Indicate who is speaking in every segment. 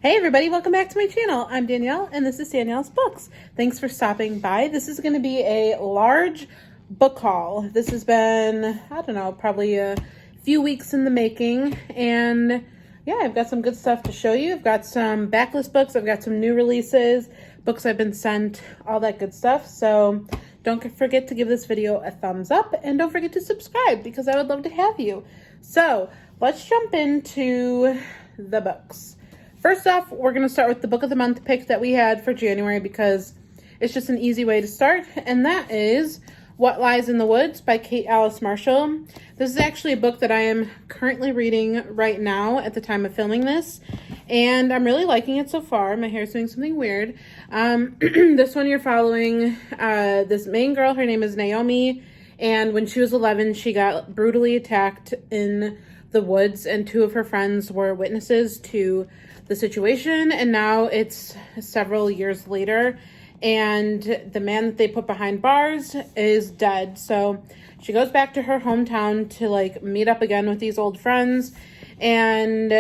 Speaker 1: Hey everybody, welcome back to my channel. I'm Danielle and this is Danielle's Books. Thanks for stopping by. This is going to be a large book haul. This has been, I don't know, probably a few weeks in the making, and yeah, I've got some good stuff to show you. I've got some backlist books, I've got some new releases, books I've been sent, all that good stuff. So don't forget to give this video a thumbs up and don't forget to subscribe because I would love to have you. So let's jump into the books. First off, we're going to start with the book of the month pick that we had for January because it's just an easy way to start, and that is What Lies in the Woods by Kate Alice Marshall. This is actually a book that I am currently reading right now at the time of filming this, and I'm really liking it so far. My hair's doing something weird. This one you're following this main girl. Her name is Naomi, and when she was 11, she got brutally attacked in the woods, and two of her friends were witnesses to the situation, and now it's several years later, and the man that they put behind bars is dead. So she goes back to her hometown to like meet up again with these old friends, and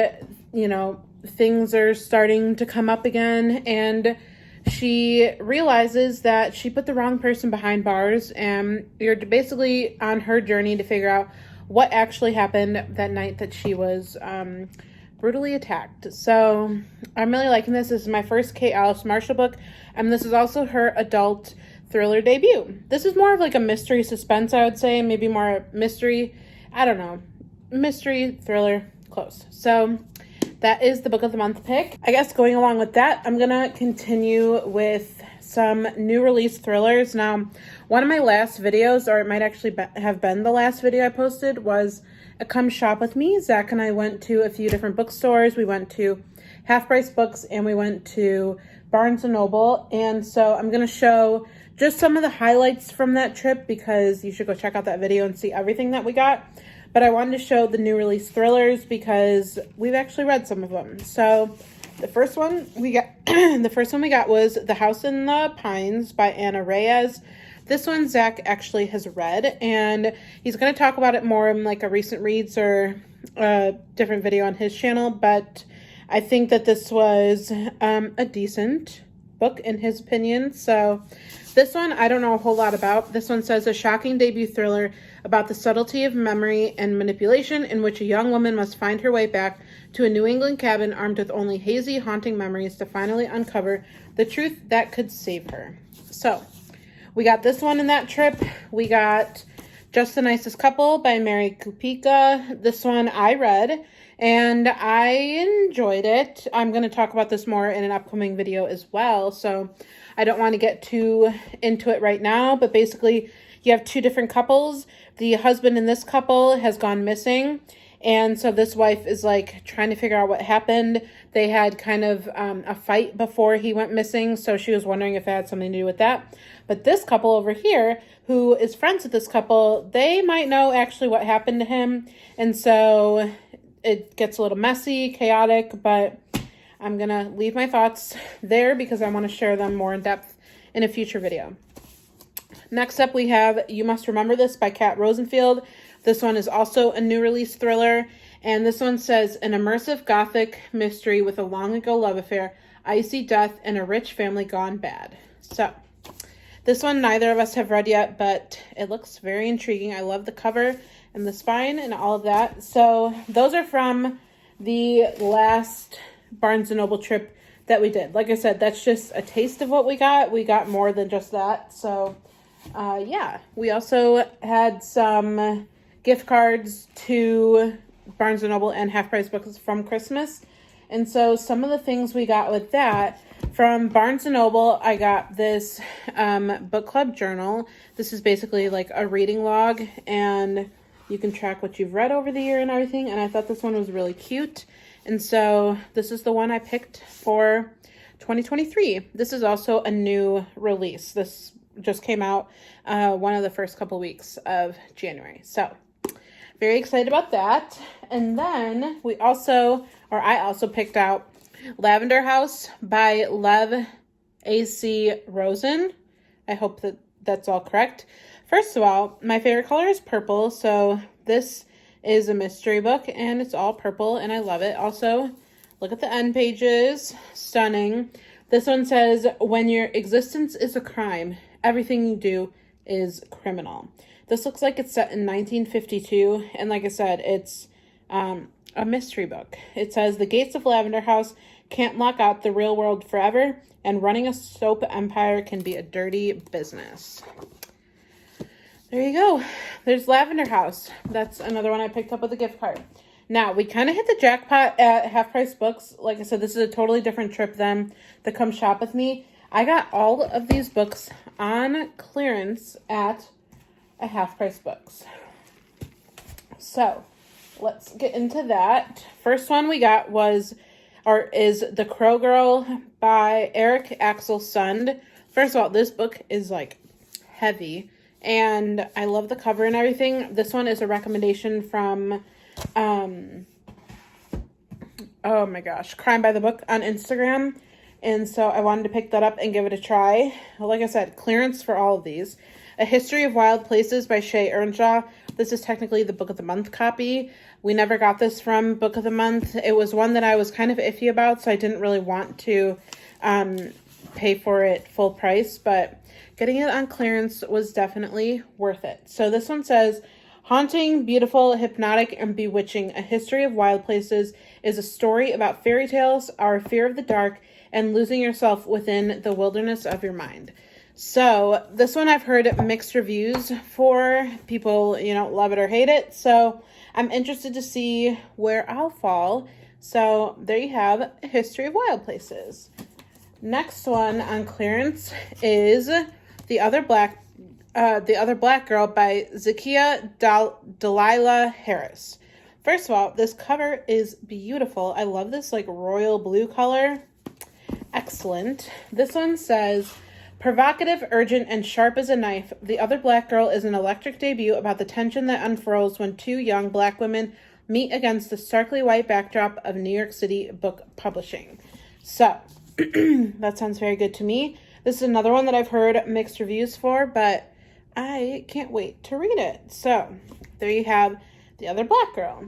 Speaker 1: you know, things are starting to come up again, and she realizes that she put the wrong person behind bars, and you're basically on her journey to figure out what actually happened that night that she was brutally attacked. So I'm really liking this. This is my first Kate Alice Marshall book, and this is also her adult thriller debut. This is more of like a mystery suspense, I would say, maybe more mystery, I don't know, mystery thriller, close. So that is the book of the month pick. I guess going along with that, I'm gonna continue with some new release thrillers. Now, one of my last videos, or it might actually have been the last video I posted, was a Come Shop With Me. Zach and I went to a few different bookstores. We went to Half Price Books and we went to Barnes & Noble. And so I'm going to show just some of the highlights from that trip because you should go check out that video and see everything that we got. But I wanted to show the new release thrillers because we've actually read some of them. So the first one we got was The House in the Pines by Anna Reyes. This one Zach actually has read, and he's going to talk about it more in like a recent reads or a different video on his channel, but I think that this was a decent book in his opinion. So this one I don't know a whole lot about. This one says a shocking debut thriller about the subtlety of memory and manipulation in which a young woman must find her way back to a New England cabin armed with only hazy, haunting memories to finally uncover the truth that could save her. So we got this one in that trip. We got Just the Nicest Couple by Mary Kupika. This one I read and I enjoyed it. I'm going to talk about this more in an upcoming video as well, so I don't want to get too into it right now, but basically you have two different couples. The husband in this couple has gone missing, and so this wife is like trying to figure out what happened. They had kind of a fight before he went missing, so she was wondering if it had something to do with that. But this couple over here, who is friends with this couple, they might know actually what happened to him. And so it gets a little messy, chaotic, but I'm going to leave my thoughts there because I want to share them more in depth in a future video. Next up, we have You Must Remember This by Kat Rosenfield. This one is also a new release thriller, and this one says an immersive gothic mystery with a long ago love affair, icy death, and a rich family gone bad. So this one neither of us have read yet, but it looks very intriguing. I love the cover and the spine and all of that. So those are from the last Barnes & Noble trip that we did. Like I said, that's just a taste of what we got. We got more than just that. So yeah, we also had some gift cards to Barnes & Noble and Half Price Books from Christmas. And so some of the things we got with that, from Barnes & Noble, I got this book club journal. This is basically like a reading log, and you can track what you've read over the year and everything. And I thought this one was really cute. And so this is the one I picked for 2023. This is also a new release. This just came out one of the first couple weeks of January. So very excited about that. And then I also picked out Lavender House by Lev A.C. Rosen. I hope that that's all correct. First of all, my favorite color is purple, so this is a mystery book, and it's all purple, and I love it. Also, Look at the end pages. Stunning. This one says, when your existence is a crime, everything you do is criminal. This looks like it's set in 1952. And like I said, it's a mystery book. It says, the gates of Lavender House can't lock out the real world forever, and running a soap empire can be a dirty business. There you go. There's Lavender House. That's another one I picked up with a gift card. Now, we kind of hit the jackpot at Half Price Books. Like I said, this is a totally different trip than the Come Shop With Me. I got all of these books on clearance at a Half Price Books. So, let's get into that. First one we got is The Crow Girl by Eric Axel Sund. First of all, this book is like heavy, and I love the cover and everything. This one is a recommendation from oh my gosh, Crime by the Book on Instagram. And so I wanted to pick that up and give it a try. Like I said, clearance for all of these. A History of Wild Places by Shay Earnshaw. This is technically the Book of the Month copy. We never got this from Book of the Month. It was one that I was kind of iffy about, so I didn't really want to pay for it full price, but getting it on clearance was definitely worth it. So this one says, haunting, beautiful, hypnotic, and bewitching, A History of Wild Places is a story about fairy tales, our fear of the dark, and losing yourself within the wilderness of your mind. So this one I've heard mixed reviews for. People, love it or hate it. So I'm interested to see where I'll fall. So there you have A History of Wild Places. Next one on clearance is The Other Black Girl by Zakiya Delilah Harris. First of all, this cover is beautiful. I love this like royal blue color. Excellent. This one says, provocative, urgent, and sharp as a knife, The Other Black Girl is an electric debut about the tension that unfurls when two young black women meet against the starkly white backdrop of New York City book publishing. So, that sounds very good to me. This is another one that I've heard mixed reviews for, but I can't wait to read it. So, there you have The Other Black Girl.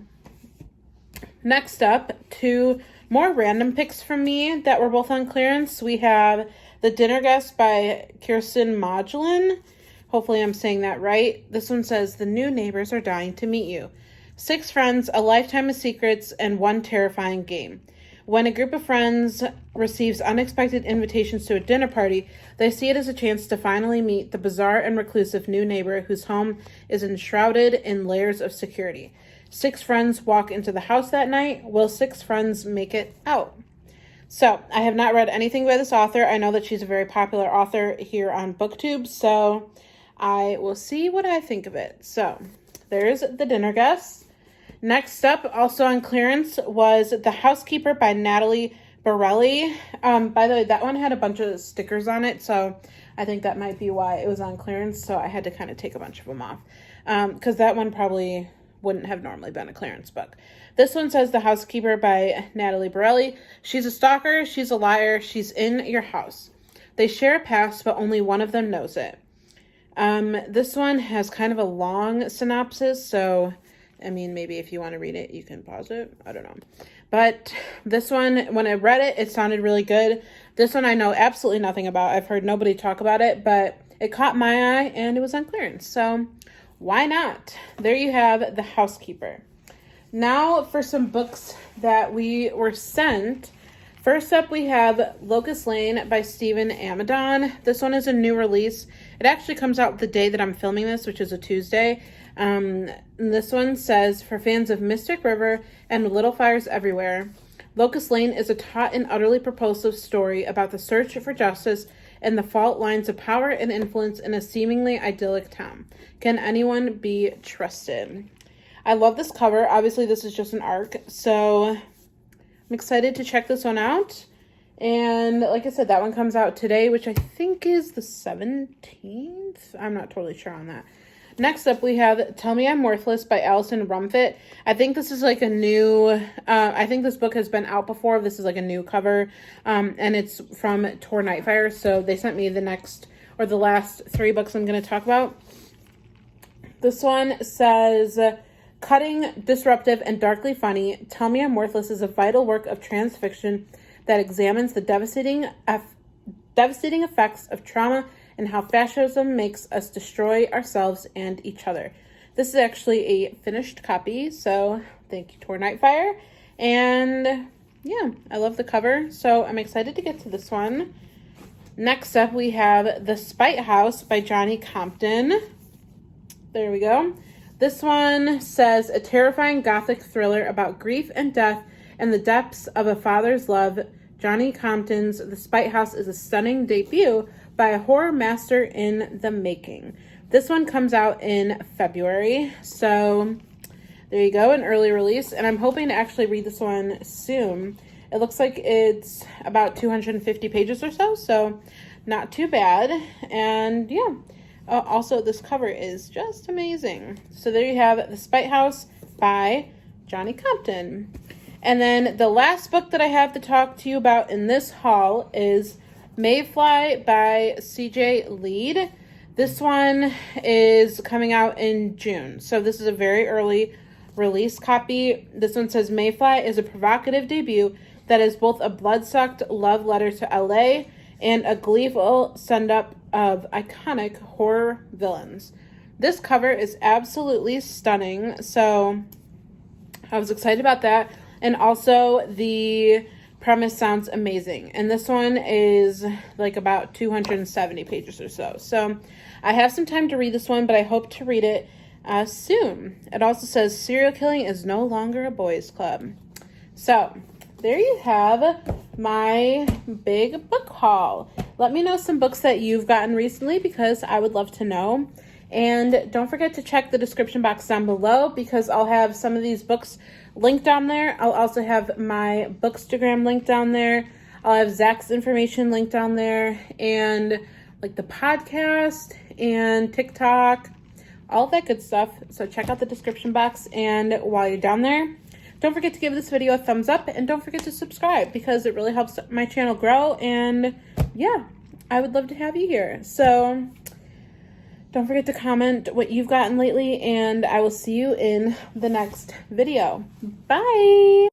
Speaker 1: Next up, two more random picks from me that were both on clearance. We have The Dinner Guest by Kirsten Modulin. Hopefully I'm saying that right. This one says, the new neighbors are dying to meet you. 6 friends, a lifetime of secrets, and one terrifying game. When a group of friends receives unexpected invitations to a dinner party, they see it as a chance to finally meet the bizarre and reclusive new neighbor whose home is enshrouded in layers of security. 6 friends walk into the house that night. Will 6 friends make it out? So, I have not read anything by this author. I know that she's a very popular author here on BookTube, so I will see what I think of it. So, there's The Dinner Guest. Next up, also on clearance, was The Housekeeper by Natalie Borelli. By the way, that one had a bunch of stickers on it, so I think that might be why it was on clearance, so I had to kind of take a bunch of them off. Because that one probably wouldn't have normally been a clearance book. This one says The Housekeeper by Natalie Borelli. She's a stalker, she's a liar, she's in your house. They share a past, but only one of them knows it. This one has kind of a long synopsis, so I mean, maybe if you want to read it, you can pause it. I don't know. But this one, when I read it, it sounded really good. This one I know absolutely nothing about. I've heard nobody talk about it, but it caught my eye and it was on clearance. So why not? There you have The Housekeeper. Now for some books that we were sent. First up, we have Locust Lane by Stephen Amadon. This one is a new release. It actually comes out the day that I'm filming this, which is a Tuesday. This one says, for fans of Mystic River and Little Fires Everywhere, Locust Lane is a taut and utterly propulsive story about the search for justice and the fault lines of power and influence in a seemingly idyllic town. Can anyone be trusted? I love this cover. Obviously, this is just an arc, so I'm excited to check this one out. And like I said, that one comes out today, which I think is the 17th. I'm not totally sure on that. Next up, we have Tell Me I'm Worthless by Allison Rumfitt. I think this is like a new, I think this book has been out before. This is like a new cover, and it's from Tor Nightfire. So they sent me the last 3 books I'm going to talk about. This one says, Cutting, disruptive, and darkly funny, Tell Me I'm Worthless is a vital work of trans fiction that examines the devastating effects of trauma and how fascism makes us destroy ourselves and each other. This is actually a finished copy, so thank you, Tor Nightfire. And yeah, I love the cover, so I'm excited to get to this one. Next up, we have The Spite House by Johnny Compton. There we go. This one says, a terrifying gothic thriller about grief and death and the depths of a father's love. Johnny Compton's The Spite House is a stunning debut by a horror master in the making. This one comes out in February, so there you go, an early release, and I'm hoping to actually read this one soon. It looks like it's about 250 pages or so, so not too bad, and yeah. Also, this cover is just amazing. So there you have The Spite House by Johnny Compton. And then the last book that I have to talk to you about in this haul is Mayfly by C.J. Lead. This one is coming out in June. So this is a very early release copy. This one says, Mayfly is a provocative debut that is both a blood-sucked love letter to LA and a gleeful send-up of iconic horror villains. This cover is absolutely stunning, so I was excited about that. And also, the premise sounds amazing. And this one is like about 270 pages or so. So I have some time to read this one, but I hope to read it soon. It also says, serial killing is no longer a boys' club. So there you have my big book haul. Let me know some books that you've gotten recently because I would love to know. And don't forget to check the description box down below because I'll have some of these books linked down there. I'll also have my Bookstagram linked down there. I'll have Zach's information linked down there, and like the podcast and TikTok, all that good stuff. So check out the description box, and while you're down there, don't forget to give this video a thumbs up, and don't forget to subscribe because it really helps my channel grow, and yeah, I would love to have you here. So don't forget to comment what you've gotten lately, and I will see you in the next video. Bye!